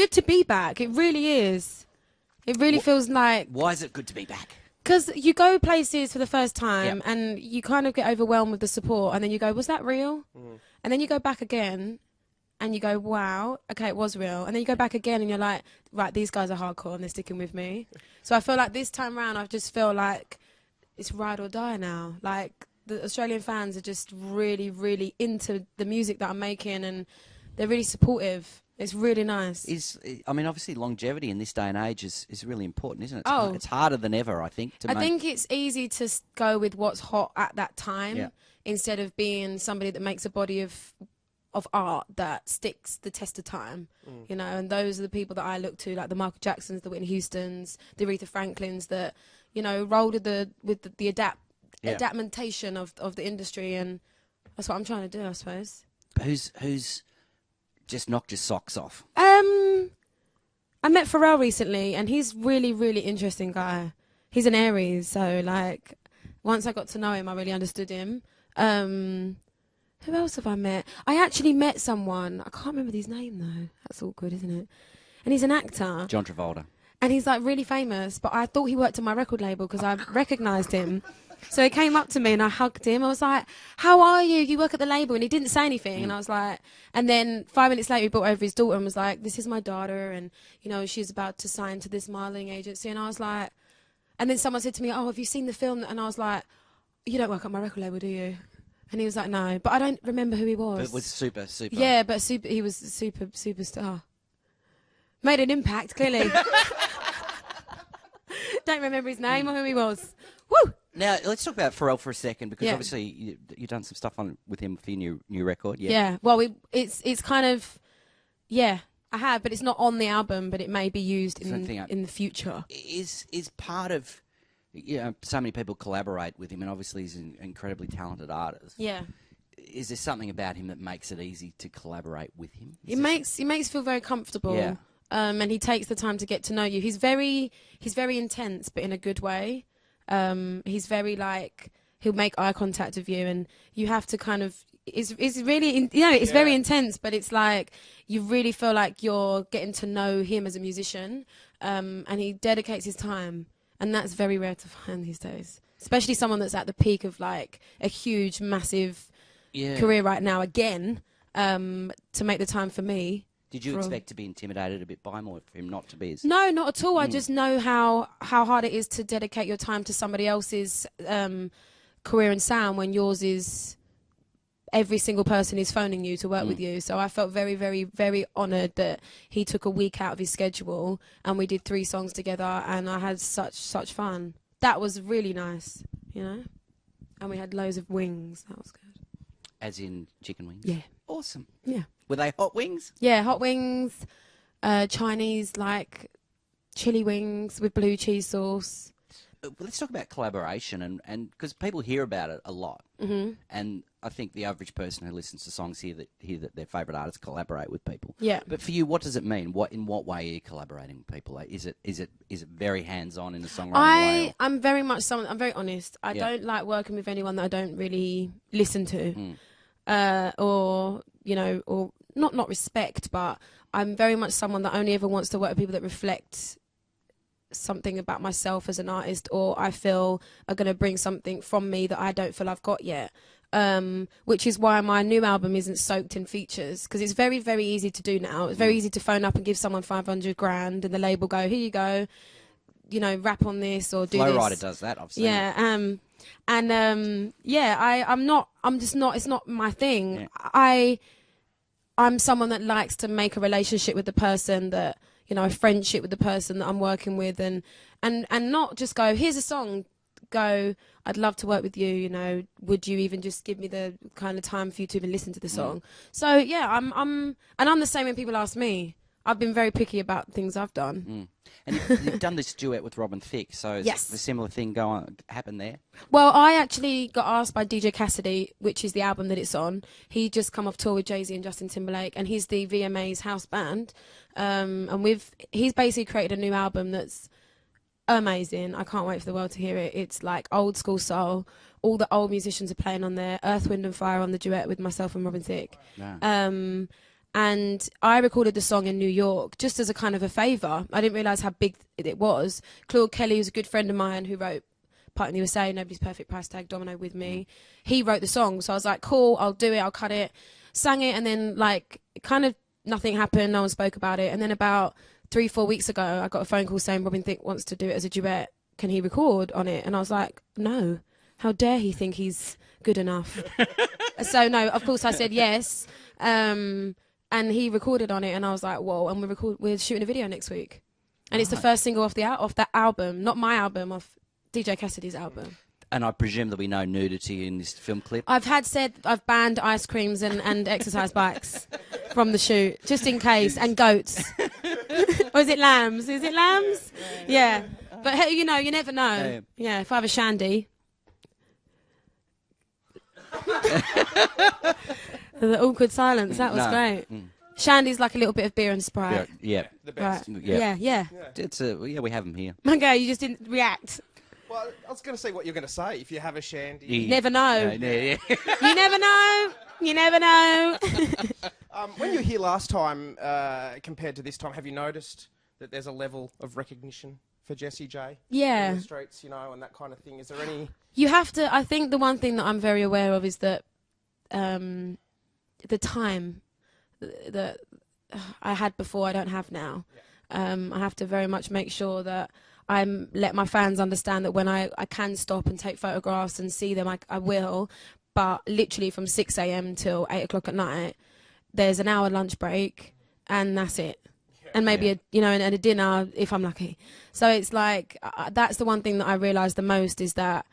good to be back. It really is. It really feels like... Why is it good to be back? Because you go places for the first time and you kind of get overwhelmed with the support, and then you go, was that real? And then you go back again and you go, wow, okay, it was real. And then you go back again and you're like, right, these guys are hardcore and they're sticking with me. So I feel like this time round, I just feel like it's ride or die now. Like, the Australian fans are just really, really into the music that I'm making, and they're really supportive. It's really nice. I mean, obviously, longevity in this day and age is really important, isn't it? It's Oh. harder than ever, I think. I think it's easy to go with what's hot at that time instead of being somebody that makes a body of art that sticks the test of time, you know. And those are the people that I look to, like the Michael Jacksons, the Whitney Houstons, the Aretha Franklins, that, you know, rolled with the adaptation of the industry, and that's what I'm trying to do, I suppose. Who's just knocked your socks off? I met Pharrell recently, and he's really, really interesting guy. He's an Aries, so like once I got to know him, I really understood him. Who else have I met? I actually met someone. I can't remember his name though. That's awkward, isn't it? And he's an actor. John Travolta. And he's like really famous, but I thought he worked at my record label because I recognised him. So he came up to me and I hugged him. I was like, how are you? You work at the label? And he didn't say anything. And I was like, and then 5 minutes later he brought over his daughter and was like, this is my daughter, and, you know, she's about to sign to this modelling agency. And I was like, and then someone said to me, oh, have you seen the film? And I was like, you don't work at my record label, do you? And he was like, no. But I don't remember who he was. But it was super. Yeah, but he was a superstar. Made an impact, clearly. Don't remember his name or who he was. Woo! Now, let's talk about Pharrell for a second, because obviously you've done some stuff with him for your new record. Yeah. Well, it's kind of, I have, but it's not on the album, but it may be used in the future. Is part of, you know, so many people collaborate with him, and obviously he's an incredibly talented artist. Yeah. Is there something about him that makes it easy to collaborate with him? He makes you feel very comfortable. Yeah. And he takes the time to get to know you. He's very intense, but in a good way. He's very he'll make eye contact with you, and you have to kind of, it's really, it's very intense, but it's like, you really feel like you're getting to know him as a musician. And he dedicates his time, and that's very rare to find these days. Especially someone that's at the peak of like a huge, massive career right now again, to make the time for me. Did you expect to be intimidated a bit by him, or for him not to be? No, not at all. I just know how hard it is to dedicate your time to somebody else's career and sound when yours is, every single person is phoning you to work with you. So I felt very, very, very honoured that he took a week out of his schedule and we did 3 songs together, and I had such fun. That was really nice, you know? And we had loads of wings. That was good. As in chicken wings? Yeah. Awesome. Yeah. Were they hot wings? Yeah, hot wings, Chinese, like chili wings with blue cheese sauce. Let's talk about collaboration, and because people hear about it a lot, and I think the average person who listens to songs hear that their favourite artists collaborate with people. Yeah. But for you, what does it mean? In what way are you collaborating with people? Like, is it very hands on in the songwriting way? I'm very much someone. I'm very honest. I don't like working with anyone that I don't really listen to, or you know, or not respect. But I'm very much someone that only ever wants to work with people that reflect something about myself as an artist, or I feel are going to bring something from me that I don't feel I've got yet. Which is why my new album isn't soaked in features, because it's very, very easy to do now. It's very easy to phone up and give someone 500 grand and the label go, here you go, you know, rap on this or do this. Flowrider does that, I've seen it. I'm just not, it's not my thing. Yeah. I'm someone that likes to make a relationship with the person, that, you know, a friendship with the person that I'm working with, and not just go, here's a song, go, I'd love to work with you, you know, would you even just give me the kind of time for you to even listen to the song? So yeah, I'm the same when people ask me. I've been very picky about things I've done. And you've done this duet with Robin Thicke, so yes, the similar thing happen there? Well, I actually got asked by DJ Cassidy, which is the album that it's on. He just come off tour with Jay-Z and Justin Timberlake, and he's the VMA's house band. And he's basically created a new album that's amazing. I can't wait for the world to hear it. It's like old school soul. All the old musicians are playing on there. Earth, Wind and Fire on the duet with myself and Robin Thicke. Yeah. And I recorded the song in New York just as a kind of a favour. I didn't realise how big it was. Claude Kelly, who's a good friend of mine who wrote Part in the USA, Nobody's Perfect, Price Tag, Domino with me. He wrote the song. So I was like, cool, I'll do it, I'll cut it. Sang it, and then like kind of nothing happened. No one spoke about it. And then about 3-4 weeks ago, I got a phone call saying Robin Thicke wants to do it as a duet. Can he record on it? And I was like, no. How dare he think he's good enough? So no, of course I said yes. And he recorded on it, and I was like, whoa. And we're shooting a video next week, and it's the first single off that album, not my album, off DJ Cassidy's album. And I presume there'll be no nudity in this film clip. I've banned ice creams and exercise bikes from the shoot, just in case, and goats. Or is it lambs? Is it lambs? Yeah. But hey, you know, you never know. Yeah, if I have a shandy. The awkward silence, that was great. Shandy's like a little bit of beer and Sprite. Yeah. The best. Right. Yeah. We have them here. Okay, you just didn't react. Well, I was going to say what you're going to say if you have a shandy. You never know. Yeah. You never know. You never know. When you were here last time, compared to this time, have you noticed that there's a level of recognition for Jessie J? Yeah. In the streets, you know, and that kind of thing. Is there any... You have to... I think the one thing that I'm very aware of is that the time that I had before I don't have now. Yeah. I have to very much make sure that I let my fans understand that when I can stop and take photographs and see them, I will. But literally from 6 a.m. till 8 o'clock at night, there's an hour lunch break, and that's it. Yeah. And maybe and a dinner if I'm lucky. So it's like that's the one thing that I realised the most is that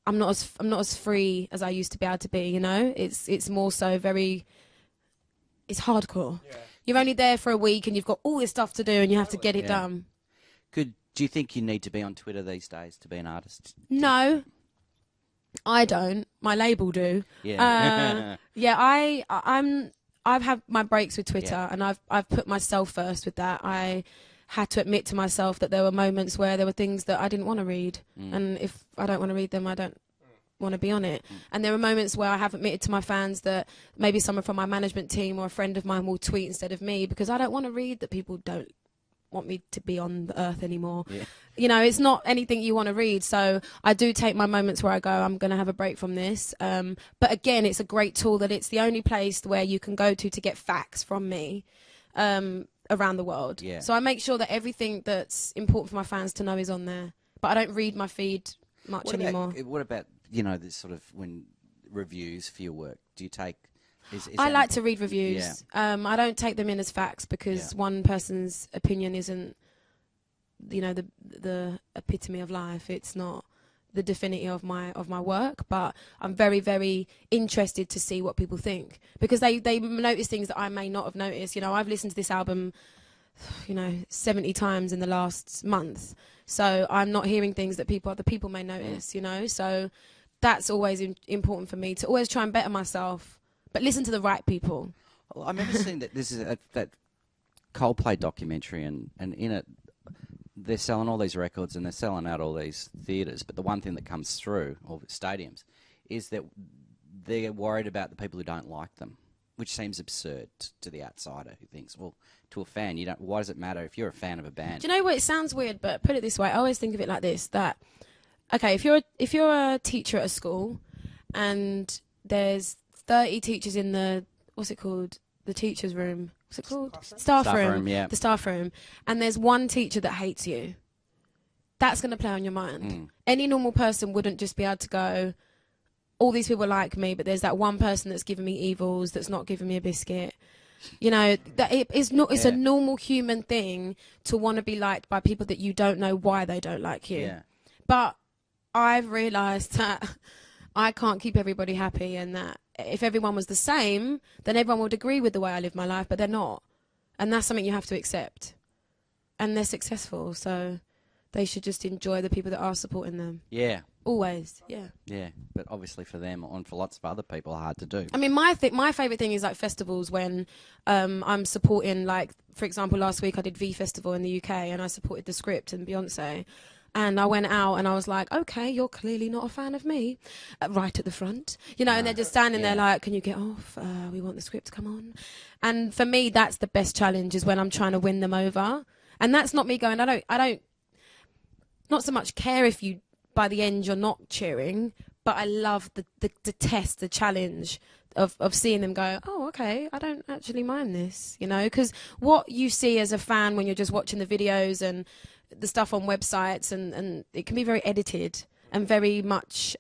I'm not as free as I used to be able to be. You know, it's more so very. It's hardcore. Yeah. You're only there for a week, and you've got all this stuff to do, and you have to get it done. Do you think you need to be on Twitter these days to be an artist? No, I don't. My label do. Yeah. I've had my breaks with Twitter, and I've put myself first with that. I had to admit to myself that there were moments where there were things that I didn't want to read, and if I don't want to read them, I don't want to be on it. And there were moments where I have admitted to my fans that maybe someone from my management team or a friend of mine will tweet instead of me because I don't want to read that people don't want me to be on the earth anymore. Yeah. You know, it's not anything you want to read. So I do take my moments where I go, I'm going to have a break from this. But again, it's a great tool that it's the only place where you can go to get facts from me around the world. Yeah. So I make sure that everything that's important for my fans to know is on there. But I don't read my feed much anymore. What about, this sort of when reviews for your work? Do you take... I like to read reviews. Yeah. I don't take them in as facts because one person's opinion isn't, the epitome of life. It's not the definity of my work. But I'm very, very interested to see what people think because they notice things that I may not have noticed. I've listened to this album, 70 times in the last month. So I'm not hearing things that other people may notice. So that's always important for me to always try and better myself. But listen to the right people. Well, I remember seeing that this is that Coldplay documentary, and in it, they're selling all these records and they're selling out all these theatres. But the one thing that comes through, or stadiums, is that they're worried about the people who don't like them, which seems absurd to the outsider who thinks, well, to a fan, why does it matter if you're a fan of a band? Do you know what? It sounds weird, but put it this way. I always think of it like this: that okay, if you're a teacher at a school, and there's 30 teachers in the, what's it called? The teacher's room. What's it called? Staff room. Yeah. The staff room. And there's one teacher that hates you. That's going to play on your mind. Any normal person wouldn't just be able to go, all these people like me, but there's that one person that's giving me evils, that's not giving me a biscuit. It's a normal human thing to want to be liked by people that you don't know why they don't like you. Yeah. But I've realised that I can't keep everybody happy, and that if everyone was the same, then everyone would agree with the way I live my life, but they're not. And that's something you have to accept. And they're successful, so they should just enjoy the people that are supporting them. Yeah. Always, yeah. Yeah, but obviously for them and for lots of other people, hard to do. I mean, my favourite thing is like festivals when I'm supporting, like, for example, last week I did V Festival in the UK and I supported The Script and Beyonce. And I went out and I was like, okay, you're clearly not a fan of me. Right at the front, you know, and they're just standing there like, can you get off? We want the script to come on. And for me, that's the best challenge, is when I'm trying to win them over. And that's not me going, I don't not so much care if you, by the end, you're not cheering, but I love the test, the challenge of seeing them go, oh, okay, I don't actually mind this, you know, because what you see as a fan when you're just watching the videos and the stuff on websites, and it can be very edited and very much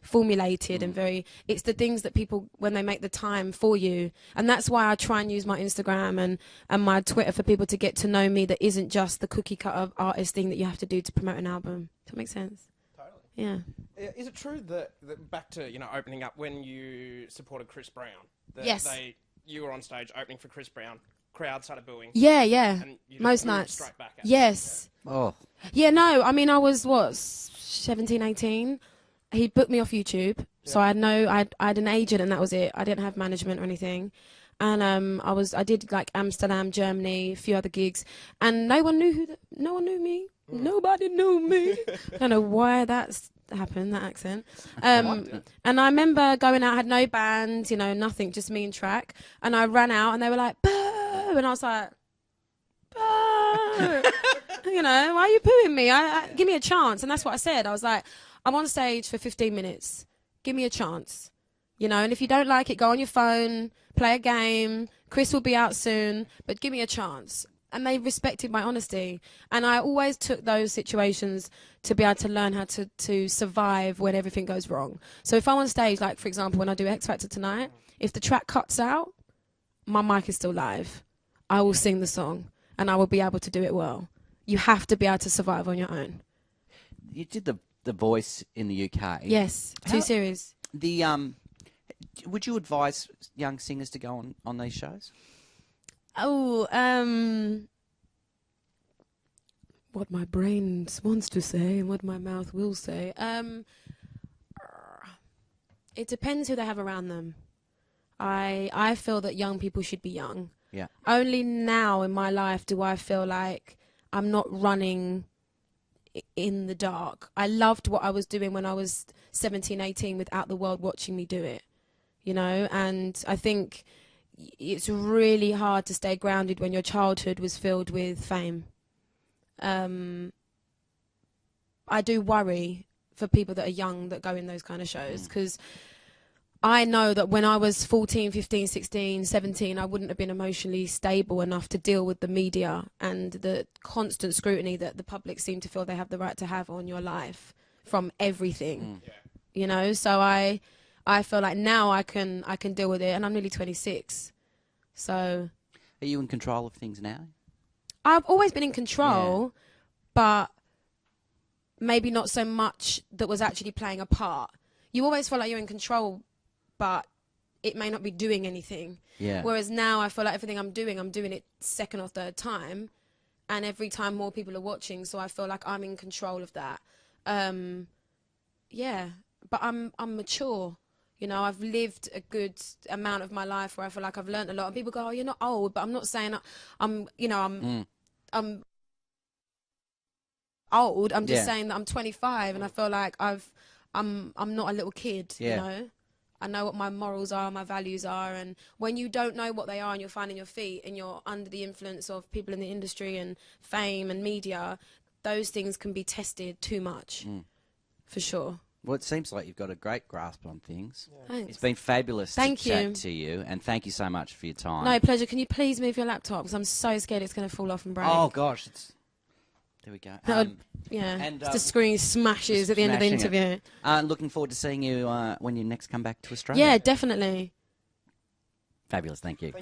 formulated and it's the things that people, when they make the time for you. And that's why I try and use my Instagram and my Twitter for people to get to know me, that isn't just the cookie cutter artist thing that you have to do to promote an album. Does that make sense? Yeah. Is it true that back to, you know, opening up, when you supported Chris Brown, that yes, you were on stage opening for Chris Brown, crowd started booing? Yeah. And you Most moved nights. Straight back at yes. them. Oh. Yeah, no, I mean, I was, 17, 18. He booked me off YouTube. So I had an agent, and that was it. I didn't have management or anything. And I did like Amsterdam, Germany, a few other gigs, and no one knew me. Nobody knew me. I don't know why that's happened, that accent. And I remember going out, had no band, you know, nothing, just me and track. And I ran out and they were like, boo! And I was like, boo! You know, why are you booing me? Give me a chance. And that's what I said. I was like, I'm on stage for 15 minutes. Give me a chance. You know, and if you don't like it, go on your phone, play a game. Chris will be out soon, but give me a chance. And they respected my honesty. And I always took those situations to be able to learn how to survive when everything goes wrong. So if I'm on stage, like, for example, when I do X Factor tonight, if the track cuts out, my mic is still live. I will sing the song, and I will be able to do it well. You have to be able to survive on your own. You did the Voice in the UK. Yes, 2 series. Would you advise young singers to go on these shows? Oh, what my brain wants to say and what my mouth will say. It depends who they have around them. I feel that young people should be young. Yeah. Only now in my life do I feel like I'm not running in the dark. I loved what I was doing when I was 17, 18 without the world watching me do it, you know, and I think it's really hard to stay grounded when your childhood was filled with fame. I do worry for people that are young that go in those kind of shows, because I know that when I was 14, 15, 16, 17, I wouldn't have been emotionally stable enough to deal with the media and the constant scrutiny that the public seem to feel they have the right to have on your life from everything. You know, so I feel like now I can deal with it, and I'm nearly 26. So are you in control of things now? I've always been in control, but maybe not so much that was actually playing a part. You always feel like you're in control, but it may not be doing anything. Yeah. Whereas now I feel like everything I'm doing it second or third time, and every time more people are watching, so I feel like I'm in control of that. Yeah, but I'm mature. You know, I've lived a good amount of my life where I feel like I've learned a lot. And people go, "Oh, you're not old," but I'm not saying I'm old. I'm just saying that I'm 25, and I feel like I'm not a little kid. You know, I know what my morals are, my values are, and when you don't know what they are and you're finding your feet and you're under the influence of people in the industry and fame and media, those things can be tested too much, for sure. Well, it seems like you've got a great grasp on things. Thanks. It's been fabulous to chat to you, and thank you so much for your time. No, pleasure. Can you please move your laptop? Because I'm so scared it's going to fall off and break. Oh, gosh. There we go. And the screen smashes at the end of the interview. Looking forward to seeing you when you next come back to Australia. Yeah, definitely. Fabulous. Thank you.